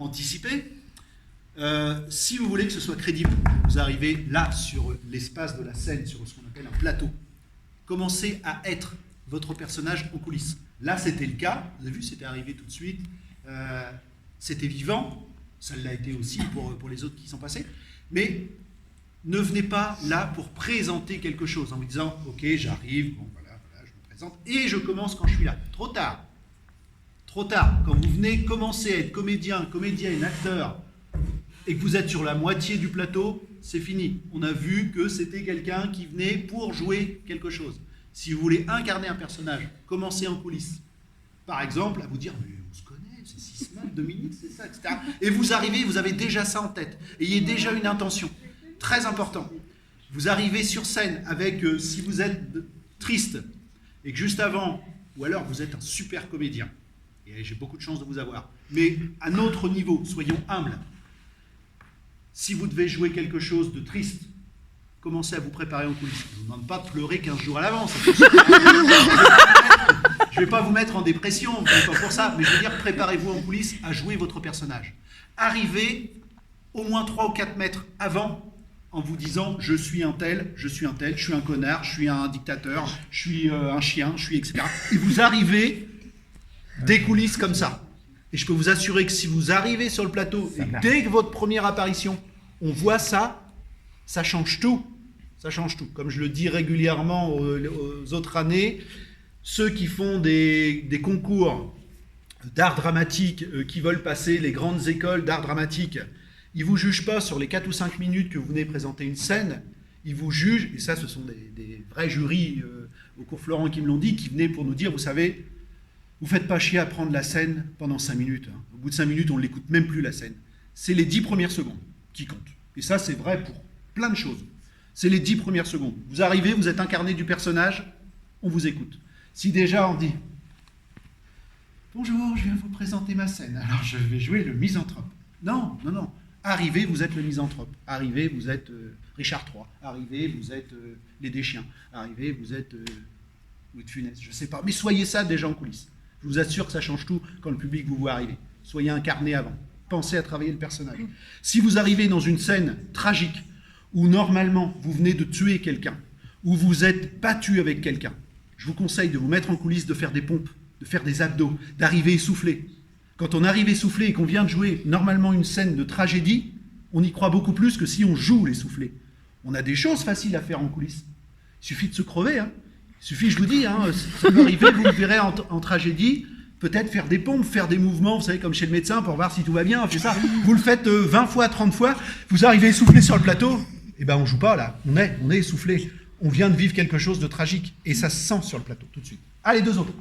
anticiper. Si vous voulez que ce soit crédible, vous arrivez là sur l'espace de la scène, sur ce qu'on appelle un plateau. Commencez à être votre personnage en coulisses. Là, c'était le cas. Vous avez vu, c'était arrivé tout de suite. C'était vivant. Ça l'a été aussi pour les autres qui sont passés. Mais ne venez pas là pour présenter quelque chose en vous disant « Ok, j'arrive, bon voilà, je me présente et je commence quand je suis là. » Trop tard. Trop tard. Quand vous venez commencer à être comédien, comédienne, acteur et que vous êtes sur la moitié du plateau, c'est fini. On a vu que c'était quelqu'un qui venait pour jouer quelque chose. Si vous voulez incarner un personnage, commencez en coulisses. Par exemple, à vous dire « Mais on se connaît, c'est 6 semaines, 2 minutes, c'est ça, etc. » Et vous arrivez, vous avez déjà ça en tête. Ayez déjà une intention. Très important. Vous arrivez sur scène avec, si vous êtes triste, et que juste avant, ou alors vous êtes un super comédien, et j'ai beaucoup de chance de vous avoir, mais à notre niveau, soyons humbles. Si vous devez jouer quelque chose de triste, commencez à vous préparer en coulisses. Je ne vous demande pas de pleurer 15 jours à l'avance. Je ne vais pas vous mettre en dépression, vous n'êtes pas pour ça, mais je veux dire, préparez-vous en coulisses à jouer votre personnage. Arrivez au moins 3 ou 4 mètres avant, en vous disant « je suis un tel, je suis un connard, je suis un dictateur, je suis un chien, je suis etc. » Et vous arrivez des coulisses comme ça. Et je peux vous assurer que si vous arrivez sur le plateau, et dès que votre première apparition, on voit ça, ça change tout. Ça change tout. Comme je le dis régulièrement aux autres années, ceux qui font des concours d'art dramatique, qui veulent passer les grandes écoles d'art dramatique, ils ne vous jugent pas sur les 4 ou 5 minutes que vous venez présenter une scène, ils vous jugent, et ça ce sont des vrais jurys au cours Florent qui me l'ont dit, qui venaient pour nous dire, vous savez, vous ne faites pas chier à prendre la scène pendant 5 minutes. Hein. Au bout de 5 minutes, on ne l'écoute même plus la scène. C'est les 10 premières secondes qui comptent. Et ça c'est vrai pour plein de choses. C'est les 10 premières secondes. Vous arrivez, vous êtes incarné du personnage, on vous écoute. Si déjà on dit « Bonjour, je viens vous présenter ma scène, alors je vais jouer le misanthrope. » Non, non, non. Arrivez, vous êtes le misanthrope. Arrivez, vous êtes Richard III. Arrivez, vous êtes les Deschiens. Arrivez, vous êtes Louis de Funès. Je ne sais pas. Mais soyez ça déjà en coulisses. Je vous assure que ça change tout quand le public vous voit arriver. Soyez incarné avant. Pensez à travailler le personnage. Si vous arrivez dans une scène tragique où normalement vous venez de tuer quelqu'un, où vous êtes battu avec quelqu'un, je vous conseille de vous mettre en coulisses, de faire des pompes, de faire des abdos, d'arriver essoufflé. Quand on arrive essoufflé et qu'on vient de jouer normalement une scène de tragédie, on y croit beaucoup plus que si on joue l'essoufflé. On a des choses faciles à faire en coulisses. Il suffit de se crever. Hein. Il suffit, je vous dis, hein, ça peut arriver, vous me verrez en tragédie, peut-être faire des pompes, faire des mouvements, vous savez, comme chez le médecin, pour voir si tout va bien. C'est ça. Vous le faites 20 fois, 30 fois, vous arrivez essoufflé sur le plateau, et ben on joue pas là, on est essoufflé. On vient de vivre quelque chose de tragique, et ça se sent sur le plateau tout de suite. Allez, 2 autres.